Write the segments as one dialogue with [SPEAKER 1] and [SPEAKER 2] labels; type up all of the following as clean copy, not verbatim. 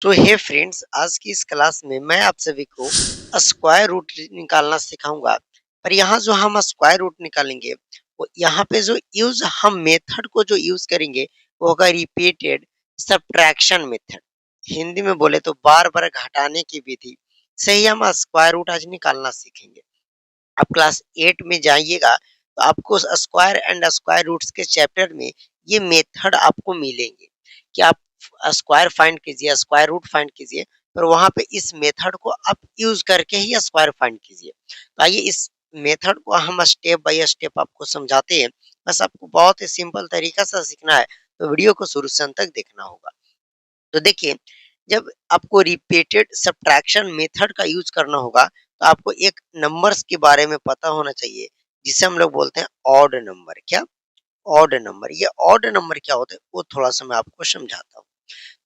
[SPEAKER 1] तो हे फ्रेंड्स, आज की इस क्लास में मैं आप सभी को स्क्वायर रूट निकालना सिखाऊंगा। पर यहाँ जो हम स्क्वायर रूट निकालेंगे, वो यहाँ पे जो यूज हम मेथड को जो यूज करेंगे वो होगा रिपीटेड सब्ट्रैक्शन मेथड। हिंदी में बोले तो बार बार घटाने की विधि से ही हम स्क्वायर रूट आज निकालना सीखेंगे। आप क्लास 8 में जाइएगा तो आपको स्क्वायर एंड स्क्वायर रूट्स के चैप्टर में ये मेथड आपको मिलेंगे कि आप स्क्वायर फाइंड कीजिए, स्क्वायर रूट फाइंड कीजिए, पर वहां पे इस मेथड को आप यूज करके ही स्क्वायर फाइंड कीजिए। तो आइए इस मेथड को हम स्टेप बाय स्टेप आपको समझाते हैं। बस आपको बहुत ही सिंपल तरीका से सीखना है, तो वीडियो को शुरू से अंत तक देखना होगा। तो देखिए, जब आपको रिपीटेड सब्ट्रैक्शन मेथड का यूज करना होगा तो आपको एक नंबर्स के बारे में पता होना चाहिए, जिसे हम लोग बोलते हैं ऑड नंबर। क्या? Odd number. ये ऑड नंबर क्या होता है वो थोड़ा सा मैं आपको समझाता हूँ।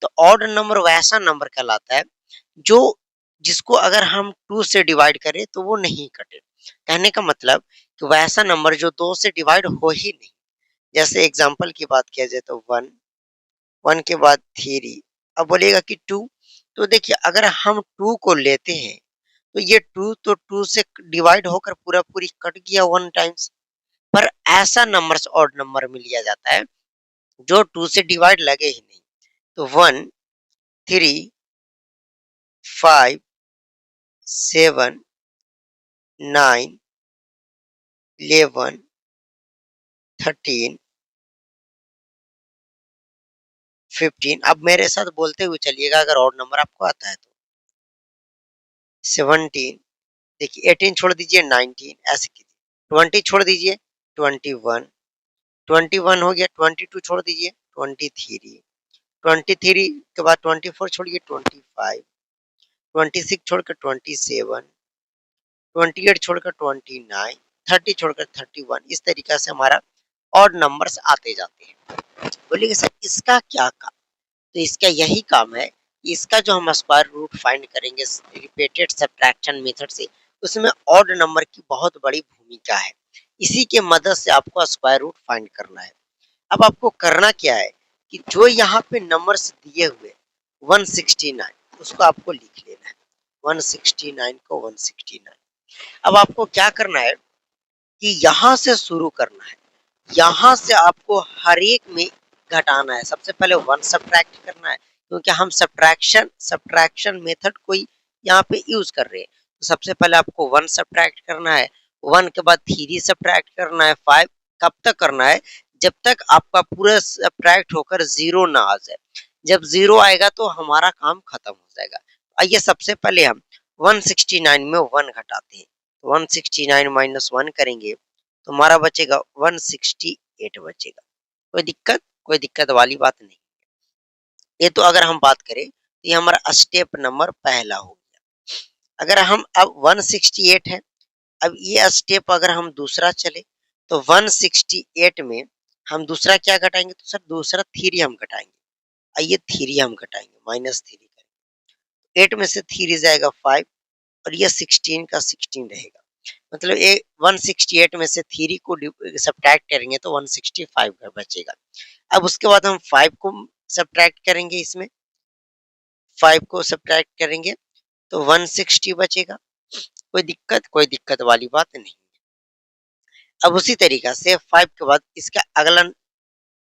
[SPEAKER 1] तो ऑड नंबर वैसा नंबर कहलाता है जो जिसको अगर हम 2 से डिवाइड करें तो वो नहीं कटे। कहने का मतलब कि वैसा नंबर जो 2 से डिवाइड हो ही नहीं। जैसे एग्जांपल की बात किया जाए तो 1, 1 के बाद 3, अब बोलिएगा कि 2। तो देखिए, अगर हम 2 को लेते हैं तो ये 2 तो 2 से डिवाइड होकर पूरा पूरी कट गया 1 टाइम्स। पर ऐसा नंबर्स ऑड नंबर में लिया जाता है जो 2 से डिवाइड लगे ही नहीं। तो 1, 3, 5, 7, 9, 11, 13, 15। अब मेरे साथ बोलते हुए चलिएगा अगर ऑड नंबर आपको आता है तो। 17, देखिए 18 छोड़ दीजिए, 19, ऐसे कीजिए। 20 छोड़ दीजिए, 21, 21 हो गया। 22 छोड़ दीजिए, 23, 23 के बाद 24 छोड़िए, 25, 26 छोड़कर 27, 28 छोड़कर 29, 30 छोड़कर 31। इस तरीका से हमारा ऑड नंबर्स आते जाते हैं। बोलिए सर इसका क्या काम? तो इसका यही काम है कि इसका जो हम स्क्वायर रूट फाइंड करेंगे रिपीटेड सब्ट्रैक्शन मेथड से, उसमें ऑड नंबर की बहुत बड़ी भूमिका है। इसी के मदद से आपको स्क्वायर रूट फाइंड करना है। अब आपको करना क्या है कि जो यहाँ पे नंबर्स दिए हुए 169, उसको आपको लिख लेना है। 169 को 169। अब आपको क्या करना है कि यहाँ से शुरू करना है। यहाँ से आपको हर एक में घटाना है। सबसे पहले 1 सब्ट्रैक्ट करना है, क्योंकि हम सब्ट्रैक्शन मेथड को यहाँ पे यूज कर रहे हैं। तो सबसे पहले आपको 1 सब्ट्रैक्ट करना है। 1 के बाद 3 सब्ट्रैक्ट करना है। 5 कब तक करना है? जब तक आपका पूरा सब्ट्रैक्ट होकर 0 ना आ जाए। जब 0 आएगा तो हमारा काम खत्म हो जाएगा। आइए सबसे पहले हम 169 में 1 घटाते हैं। 169 माइनस 1 करेंगे तो हमारा बचेगा 168 बचेगा। कोई दिक्कत? कोई दिक्कत वाली बात नहीं। ये तो अगर हम बात करें तो ये हमारा स्टेप नंबर पहला हो गया। अगर हम अब 168 है, अब ये स्टेप अगर हम दूसरा चले तो 168 में हम दूसरा क्या घटाएंगे? तो सर दूसरा 3 हम घटाएंगे। आइए 3 हम घटाएंगे, -3 करेंगे। 8 में से 3 जाएगा 5 और ये 16 का 16 रहेगा। मतलब ये 168 में से 3 को सब्ट्रैक्ट करेंगे तो 165 का बचेगा। अब उसके बाद हम 5 को सब्ट्रैक्ट करेंगे, इसमें 5 को सब्ट्रैक्ट करेंगे तो 160 बचेगा। कोई दिक्कत वाली बात नहीं। अब उसी तरीका से 5 के बाद इसका अगला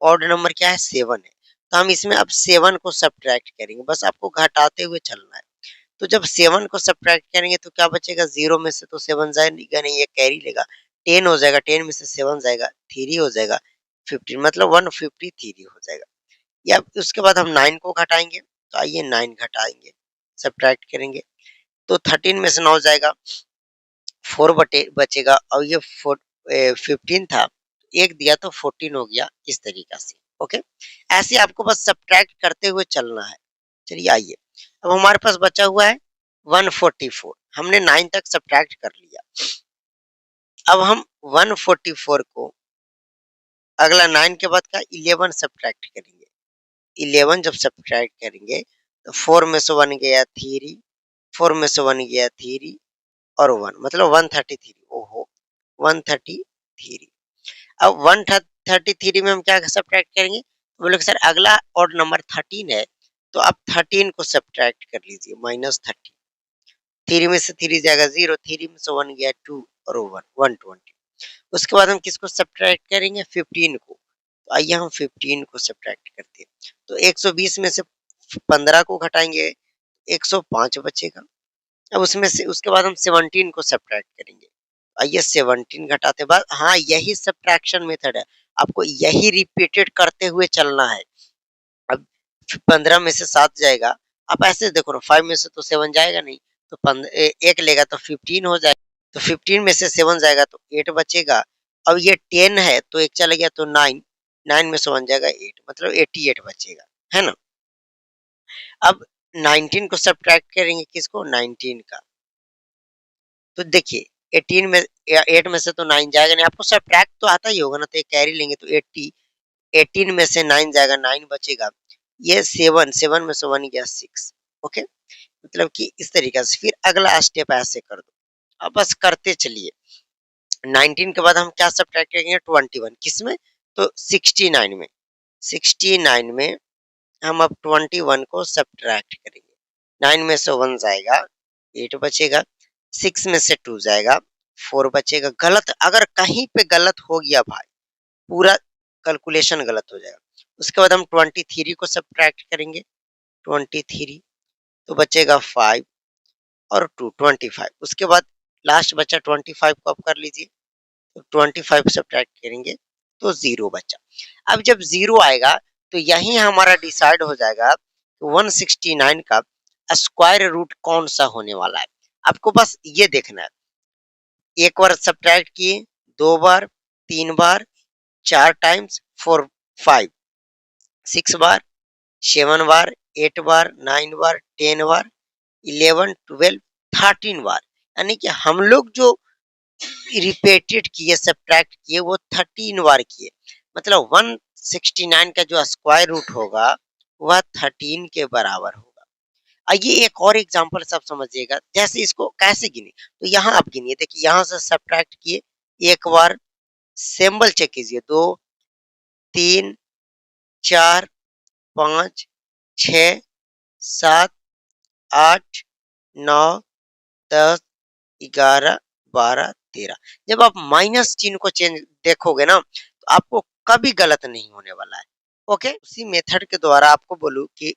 [SPEAKER 1] ऑड नंबर क्या है? 7 है। तो हम इसमें अब 7 को सब्ट्रैक्ट करेंगे, बस आपको घटाते हुए चलना है। तो जब 7 को सब्ट्रैक्ट करेंगे तो क्या बचेगा? 0 में से तो 7 जाएगा नहीं, ये कैरी लेगा। 10 हो जाएगा, 10 में से 7 जाएगा, 3 हो जाएगा, 15 मतलब 153 हो जाएगा। या उसके बाद हम 9 को घटाएंगे, तो आइए 9 घटाएंगे, सब्ट्रैक्ट करेंगे तो 13 में से 9 जाएगा, 4 बचेगा और ये 15 था, एक दिया तो 14 हो गया। इस तरीका से ओके। ऐसे आपको बस सब्ट्रैक्ट करते हुए चलना है। चलिए आइए, अब हमारे पास बचा हुआ है 144। हमने 9 तक सब्ट्रैक्ट कर लिया। अब हम 144 को अगला 9 के बाद का 11 सब्ट्रैक्ट करेंगे। 11 जब सब्ट्रैक्ट करेंगे तो 4 में से 1 गया 3, 4 में से 1 गया 3 और 1 मतलब 133। ओहो, 133। अब 133 में हम क्या सब्ट्रैक्ट करेंगे? बोले सर अगला ऑड नंबर 13 है, तो आप 13 को सब्ट्रैक्ट कर लीजिए, -13। 3 में से 3 जाएगा 0, 3 में से 1 गया 2 और 1, 120। उसके बाद हम किसको सब्ट्रैक्ट करेंगे? 15 को। तो आइए हम 15 को सब्ट्रैक्ट करते हैं। तो 120 में से 15 को घटाएँगे, 105 बचेगा। अब उसमें से उसके बाद हम 17 को सब्ट्रैक्ट करेंगे। आइए 17 घटाते बाद, हाँ, यही सब्ट्रैक्शन मेथड है। आपको यही रिपीटेड करते हुए चलना है। अब 15 में से 7 जाएगा, आप ऐसे देखो ना, 5 में से तो 7 जाएगा नहीं, तो 1 लेगा तो 15 हो जाएगा, तो 15 में से 7 जाएगा तो 8 बचेगा। अब ये 10 है तो 1 चला गया तो 9, 9 में से 1 जाएगा 8, मतलब 88 बचेगा, है ना? अब 19 को सब्ट्रैक्ट करेंगे, किसको? 19 का। तो देखिए 18 में या 8 में से तो 9 जाएगा नहीं, आपको सब्ट्रैक्ट तो आता ही होगा ना, तो ये कैरी लेंगे तो 80, 18 में से 9 जाएगा, 9 बचेगा। ये 7, 7 में से 1 गया 6, ओके? मतलब कि इस तरीके से फिर अगला स्टेप ऐसे कर दो। अब बस करते चलिए। 19 के बाद हम क्या सब्ट्रैक्ट करेंगे? 21 किसमें? तो 69 में। 69 में हम अब 21 को सब्ट्रैक्ट करेंगे। 9 में से 1 जाएगा, 8 बचेगा। 6 में से 2 जाएगा, 4 बचेगा। गलत अगर कहीं पे गलत हो गया भाई, पूरा कैलकुलेशन गलत हो जाएगा। उसके बाद हम 23 को सब्ट्रैक्ट करेंगे, 23 तो बचेगा 5 और 2, 25। उसके बाद लास्ट बचा 25 को आप कर लीजिए, तो 25 सब्ट्रैक्ट करेंगे तो 0 बचा। अब जब 0 आएगा तो यही हमारा डिसाइड हो जाएगा कि 169 का स्क्वायर रूट कौन सा होने वाला है। आपको बस ये देखना है, एक बार सब्ट्रैक्ट किए, 2 बार, 3 बार, 4 टाइम्स, 4, 5, 6 बार, 7 बार, 8 बार, 9 बार, 10 बार, 11, 12, 13 बार। यानी कि हम लोग जो रिपीटेड किए, सब्ट्रैक्ट किए, वो 13 बार किए। मतलब 169 का जो स्क्वायर रूट होगा वह 13 के बराबर होगा। आइए एक और एग्जांपल सब समझिएगा, जैसे इसको कैसे गिने। तो यहाँ आप गिनिए, देखिए यहाँ से सब्ट्रैक्ट किए, एक बार सिंबल चेक कीजिए, 2, 3, 4, 5, 6, 7, 8, 9, 10, 11, 12, 13। जब आप माइनस चिन्ह को चेंज देखोगे ना, तो आपको कभी गलत नहीं होने वाला है। ओके, उसी मेथड के द्वारा आपको बोलूं कि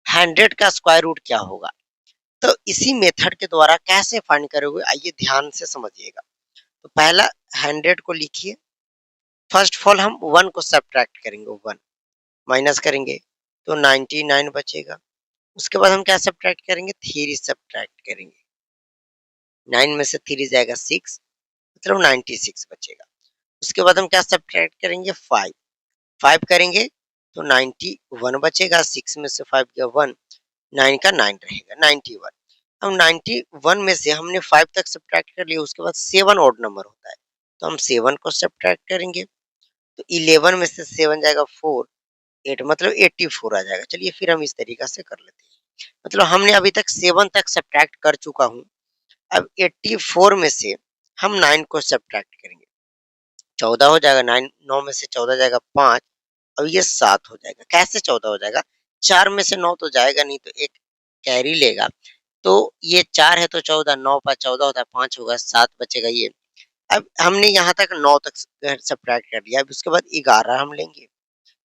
[SPEAKER 1] 100 का स्क्वायर रूट क्या होगा, तो इसी मेथड के द्वारा कैसे फाइंड करोगे, आइए ध्यान से समझिएगा। तो पहला 100 को लिखिए, फर्स्ट ऑफ ऑल हम 1 को सब्ट्रैक्ट करेंगे, 1 माइनस करेंगे तो 99 बचेगा। उसके बाद हम क्या सब्ट्रैक्ट करेंगे? 3 सब्ट्रैक्ट करेंगे, 9 में से 3 जाएगा 6, मतलब 96 बचेगा। उसके बाद हम क्या सब्ट्रैक्ट करेंगे? 5, 5 करेंगे तो 91 बचेगा। 6 में से 5 गया 1, 9 का 9 रहेगा, 91। अब 91 में से हमने 5 तक सब्ट्रैक्ट कर लिया, उसके बाद 7 ऑड नंबर होता है, तो हम 7 को सब्ट्रैक्ट करेंगे। तो 11 में से 7 जाएगा 4, 8, मतलब 84 आ जाएगा। चलिए फिर हम इस तरीका से कर लेते हैं। मतलब हमने अभी तक 7 तक सब्ट्रैक्ट कर चुका हूँ। अब 84 में से हम 9 को सब्ट्रैक्ट करेंगे, 14 हो जाएगा। 9, 9 में से 14 जाएगा 5, अब ये 7 हो जाएगा। कैसे 14 हो जाएगा? 4 में से 9 तो जाएगा नहीं, तो एक कैरी लेगा, तो ये 4 है तो 14, 9 5 14 होता है, 5 होगा, 7 बचेगा ये। अब हमने यहाँ तक 9 तक सब्ट्रैक्ट कर लिया, अब उसके बाद 11 हम लेंगे,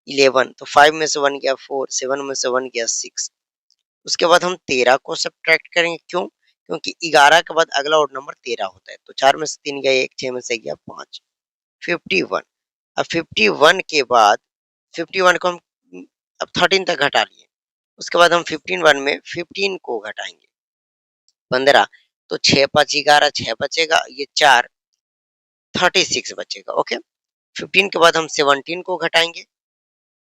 [SPEAKER 1] 11, तो 5 में से 1 गया 4, 7 में से 1 गया 6। उसके बाद हम 13 को सब्ट्रैक्ट करेंगे, क्यों? क्योंकि 11 के बाद अगला ऑड नंबर 13 होता है, तो 4 में से 3 गया 1, 6 में से गया 5, 51। अब 51 के बाद 51 को हम अब 13 तक घटा लिए, उसके बाद हम 51 में 15 को घटाएंगे, 15, तो 6 5 11, 6 बचेगा, ये 4, 36 बचेगा। ओके, 15 के बाद हम 17 को घटाएंगे,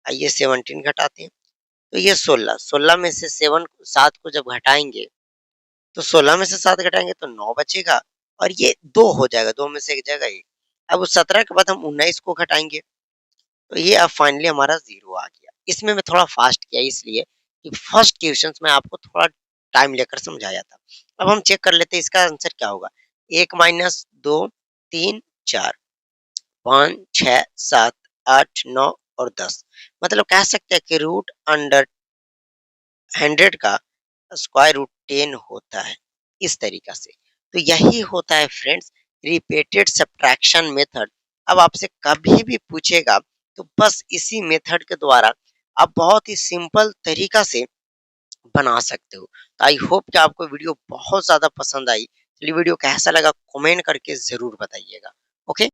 [SPEAKER 1] आइए 17 घटाते हैं, तो ये 16, 16 में से 7 को जब घटाएंगे, तो 16 में से 7 घटाएंगे तो 9 बचेगा, और ये 2 हो जाएगा, 2 में से एक जाएगा 1। अब उस 17 के बाद हम 19 को घटाएंगे, तो ये अब फाइनली हमारा 0 आ गया। इसमें मैं थोड़ा फास्ट किया इसलिए कि फर्स्ट क्वेश्चंस में आपको थोड़ा टाइम लेकर समझाया था। अब हम चेक कर लेते हैं इसका आंसर क्या होगा। 1 माइनस 2, 3, 4, 5, 6, 7, 8, 9 और 10। मतलब कह सकते हैं कि रूट अंडर 100 का स्क्वायर रूट 10 होता है, इस तरीका से। तो यही होता है फ्रेंड्स रिपीटेड सब्ट्रैक्शन मेथड। अब आपसे कभी भी पूछेगा तो बस इसी मेथड के द्वारा आप बहुत ही सिंपल तरीका से बना सकते हो। तो आई होप कि आपको वीडियो बहुत ज़्यादा पसंद आई। चलिए वीडियो कैसा लगा कमेंट करके ज़रूर बताइएगा। ओके?